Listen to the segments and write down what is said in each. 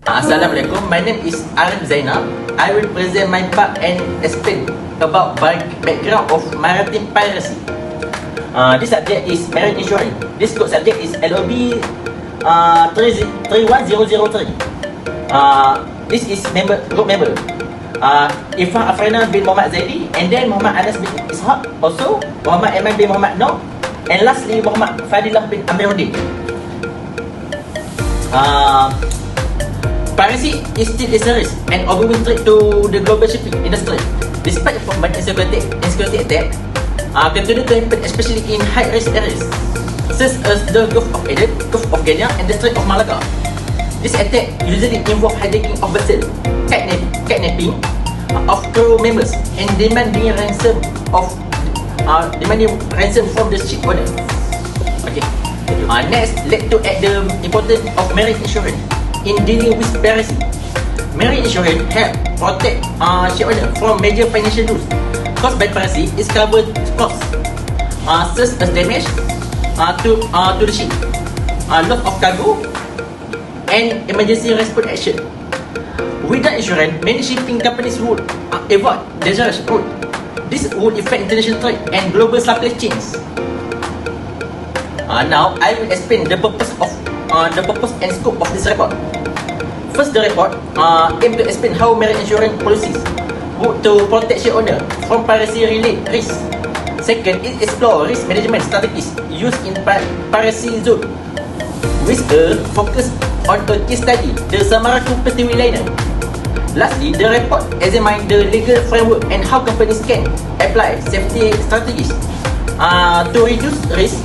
Assalamualaikum, my name is Arif Zainab. I will present my part and explain about background of maritime piracy. This subject is marine insurance. This code subject is LOB 31003. This is group member. Ifah Afrina bin Muhammad Zaidi, and then Muhammad Anas bin Ishaq, also Muhammad Eman bin Muhammad Noh, and lastly Muhammad Fadilah bin Amiruddin. Piracy is still a serious and ongoing threat to the global shipping industry. Despite improvement in security attack, continue to happen especially in high-risk areas such as the Gulf of Aden, Gulf of Guinea, and the Strait of Malacca. This attack usually involve hijacking of vessels, kidnapping of crew members, and demanding ransom from the ship owner. Okay. Next, let's look at the importance of marine insurance in dealing with piracy. Marine insurance help protect ship owner from major financial loss caused by piracy. Is covered costs such as damage to the ship, loss of cargo, and emergency response action. Without insurance, many shipping companies would avoid dangerous route. This would affect international trade and global supply chains. Now, I will explain the purpose and scope of this report. First, the report aims to explain how marine insurance policies would to protect ship owner from piracy-related risks. Second, it explores risk management strategies used in piracy zone, with a focus on a case study, the Samaraku Pertiwi liner. Lastly, the report examines the legal framework and how companies can apply safety strategies to reduce risk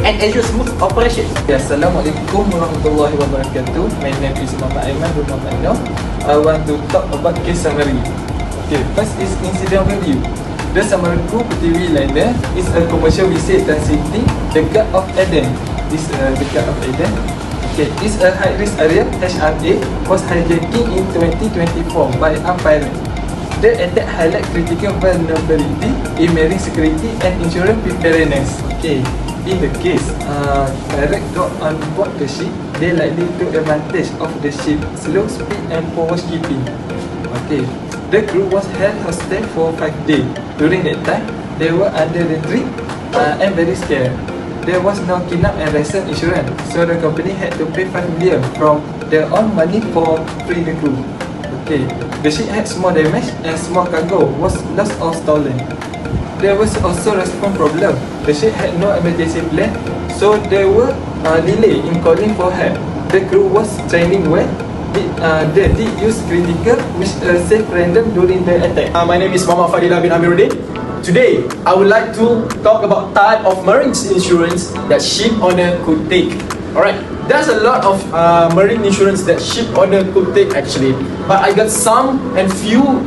and ensure smooth operation. Assalamualaikum warahmatullahi wabarakatuh. My name is Muhammad Aiman bin Muhammad Noh. I want to talk about case summary. Okay, first is incident review. The Samaraku Pertiwi liner is a commercial vessel transiting the Gulf of Aden. The Gulf of Aden. Okay, it's a high-risk area. HRA was hijacking in 2024 by a pirate. The attack highlight critical vulnerability in marine security and insurance preparedness. Okay. In the case, pirate got on board the ship, they likely took advantage of the ship's slow speed and poor skipping. Okay, the crew was held hostage for 5 days. During that time, they were under the threat and very scared. There was no kidnap and ransom insurance, so the company had to pay 5 million from their own money for free the crew. Okay, the ship had small damage and small cargo was lost or stolen. There was also response problem. The ship had no emergency plan, so there were delay in calling for help. The crew was training well. They did use critical, which safe random during the attack. My name is Muhammad Fadilah bin Amiruddin. Today, I would like to talk about type of marine insurance that ship owner could take. Alright, there's a lot of marine insurance that ship owner could take actually, but I got some and few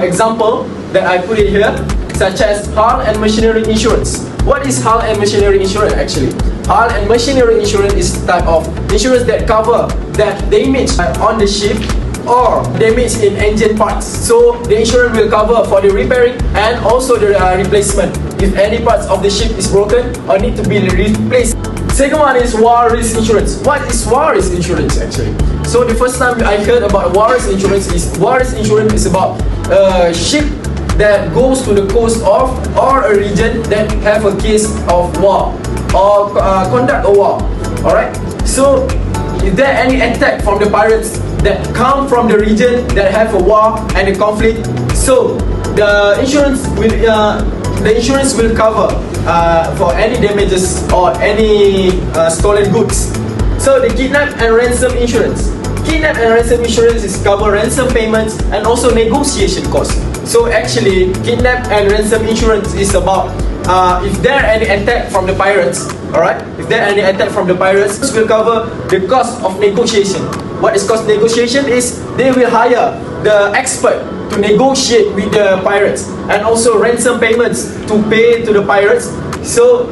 example that I put it here, such as hull and machinery insurance. What is hull and machinery insurance actually? Hull and machinery insurance is type of insurance that cover that damage on the ship or damage in engine parts. So the insurance will cover for the repairing and also the replacement if any parts of the ship is broken or need to be replaced. Second one is war risk insurance. What is war risk insurance actually? So the first time I heard about war risk insurance is about a ship that goes to the coast of or a region that have a case of war or conduct a war. Alright, so is there any attack from the pirates that come from the region that have a war and a conflict? So the insurance will cover for any damages or any stolen goods. So the kidnap and ransom insurance. Kidnap and ransom insurance is cover ransom payments and also negotiation costs. So actually, kidnap and ransom insurance is about if there are any attack from the pirates, alright? If there are any attack from the pirates, this will cover the cost of negotiation. What is cost negotiation is they will hire the expert to negotiate with the pirates and also ransom payments to pay to the pirates. So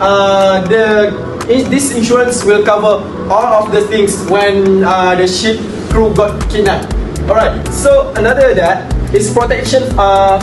this insurance will cover all of the things when the ship crew got kidnapped. Alright, so another that is protection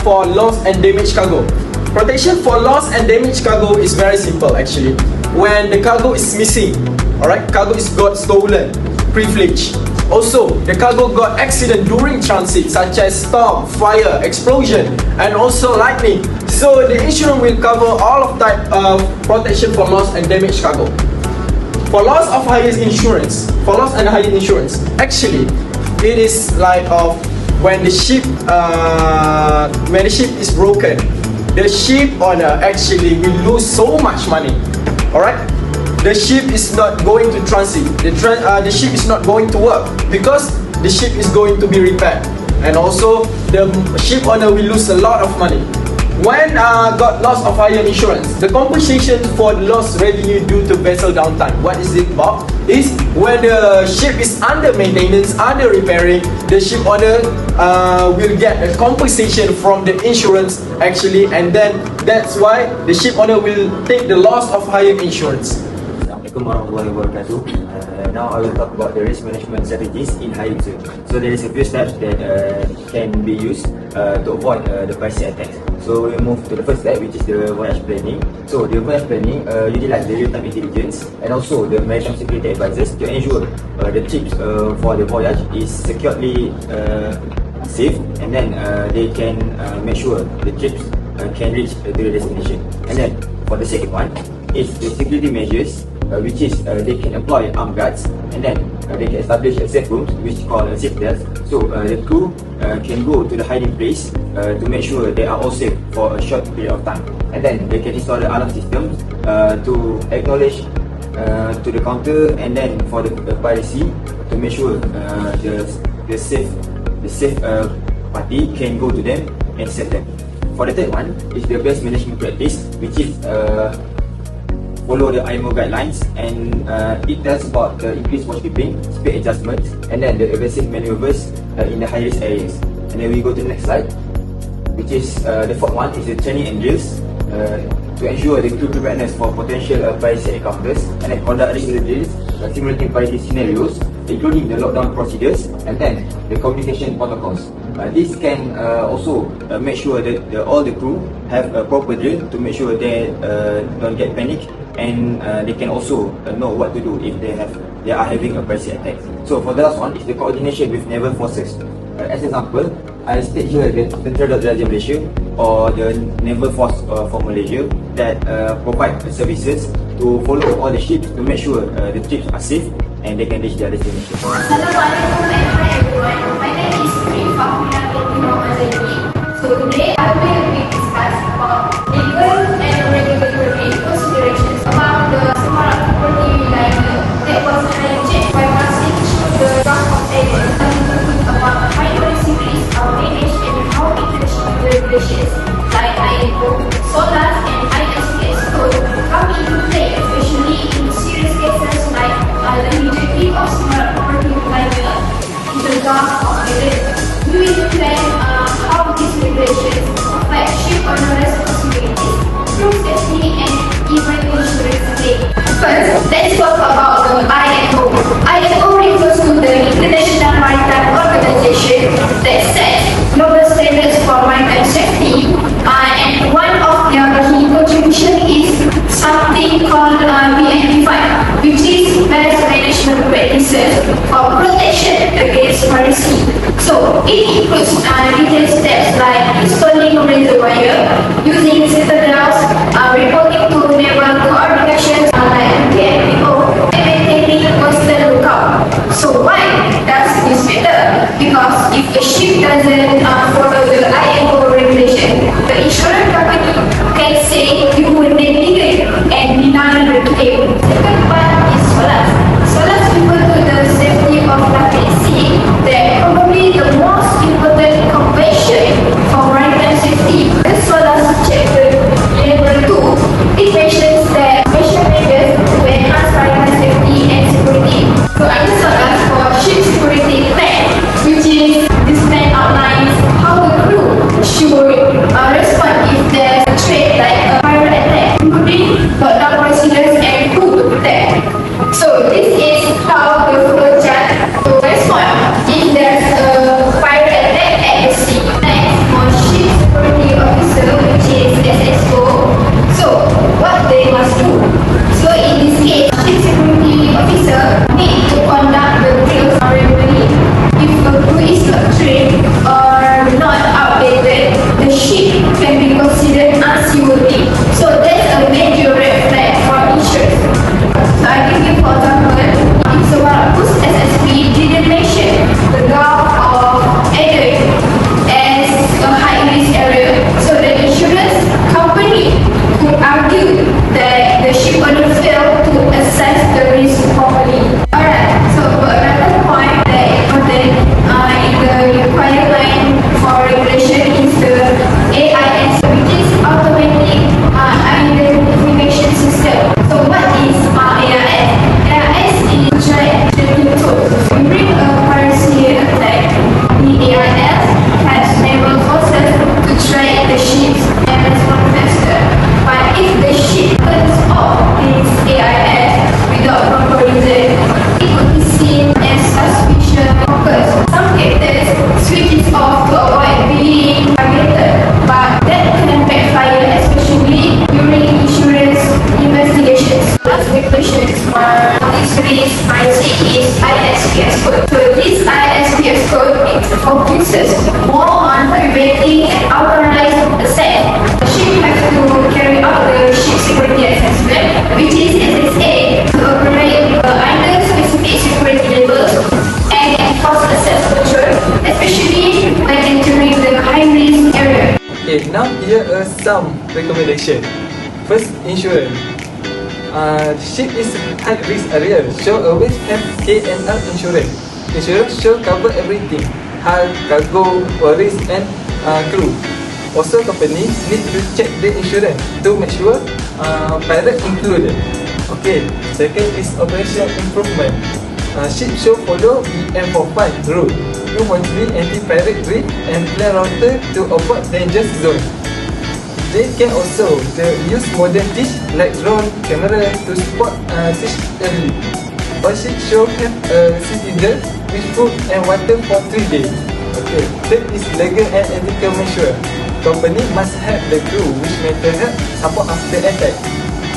for loss and damaged cargo. Protection for loss and damaged cargo is very simple actually. When the cargo is missing, alright, cargo is got stolen, privilege, Also, the cargo got accident during transit, such as storm, fire, explosion, and also lightning. So the insurance will cover all of type of protection for loss and damaged cargo. For loss and hire insurance, actually, it is like when the ship is broken, the ship owner actually will lose so much money. Alright, the ship is not going to transit. The ship is not going to work because the ship is going to be repaired, and also the ship owner will lose a lot of money. When got loss of hire insurance, the compensation for the lost revenue due to vessel downtime. What is it about? Is when the ship is under maintenance, under repairing, the ship owner will get a compensation from the insurance actually, and then that's why the ship owner will take the loss of hire insurance. Assalamualaikum warahmatullahi wabarakatuh. Now I will talk about the risk management strategies in hire insurance. So there is a few steps that can be used to avoid the piracy attacks. So we move to the first step, which is the voyage planning. So the voyage planning utilize the real-time intelligence and also the maritime security advisors to ensure the trips for the voyage is securely safe, and then they can make sure the trips can reach to the destination. And then for the second one is the security measures, which is they can employ armed guards, and then they can establish a safe rooms, which is called a safe desk. So the crew can go to the hiding place to make sure they are all safe for a short period of time, and then they can install the alarm systems to acknowledge to the counter, and then for the piracy to make sure the safe party can go to them and save them. For the third one is the best management practice, which is follow the IMO guidelines, and it tells about the increased watchkeeping, speed adjustments, and then the evasive maneuvers in the high risk areas. And then we go to the next slide, which is the fourth one is the training and drills to ensure the crew preparedness for potential piracy encounters, and then conduct regular drills simulating piracy scenarios, including the lockdown procedures, and then the communication protocols. This can also make sure that all the crew have a proper drill to make sure they don't get panic, and they can also know what to do if they are having a piracy attack. So for the last one is the coordination with naval forces. As an example, I state here the Tentera Diraja Malaysia or the Naval Force for Malaysia that provide services to follow all the ships to make sure the trips are safe and they can reach their destination. Assalamualaikum and hi everyone. My name is Shipowner. So today I will discuss about legal and regulatory considerations about the smart property liner that was hijacked by passing through the draft of agent about high policy risk are managed and how international regulations like IMO, SOLAS and ISS code come into play, especially in serious cases like the hijacking of smart property liner in the Gulf of Aden. We will plan how these regulations affect ship owner responsibilities, crew safety and even insurance claim. First, let's talk about the IMO. IMO refers to the International Maritime Organization that sets global standards for maritime safety, and one of their key contributions is something called BNP5, which is best management practices for protection against piracy. So it includes detailed steps like installing reservoir, using citadels, reporting to naval coordinations like PMO, and maintaining constant lookout. So why does this matter? Because if a ship doesn't follow the IMO regulation, the insurance company can say you will be legal and deny the claim. Second one is SOLAS. SOLAS refers to the safety of traffic sea, that probably the most important convention for maritime safety. The SOLAS chapter level 2, it mentions that special measures to enhance maritime safety and security. So under SOLAS for ship security plan, which is this plan outlines how the crew should respond if there's a threat like a pirate attack, including lockdown procedures and crew more on preventing and authorized asset. The ship has to carry out the ship security assessment, which is SSA, to operate under specific security levels and enforce asset control, especially when entering the high-risk area. Okay, now here are some recommendations. First, insurance. Ship is high risk area, so always have A&R insurance. Insurance should cover everything: hull, cargo, risk and crew. Also, companies need to check the insurance to make sure pirate included. Okay, second is operation improvement. Ship should follow BM45 rule. You want to be anti-pirate drill and plan router to avoid dangerous zone. They can also use modern tech like drone camera to spot fish early. All ships should have a cylinder with food and water for 3 days. Okay, third is legal and ethical measure. Company must have the crew which mental health support after attack.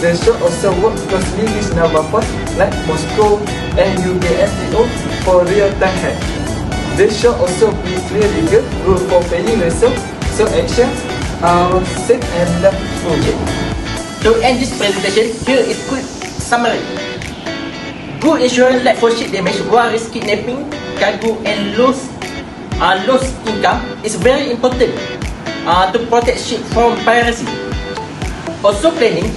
They should also work closely with naval force like Moscow and UKSDO for real-time help. There should also be clear legal rule for paying ransom, so action are safe and lawful. To end this presentation, here is quick summary. Good insurance like for ship damage, war risk, kidnapping, cargo and lost income is very important to protect ship from piracy. Also planning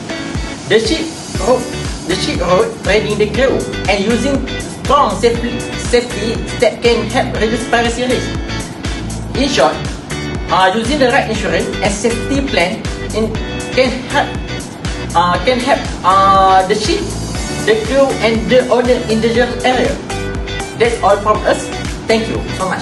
the ship road, training the crew and using strong safety that can help reduce piracy risk. In short, using the right insurance and safety plan can help the ship, the crew and the owner in the area. That's all from us. Thank you so much.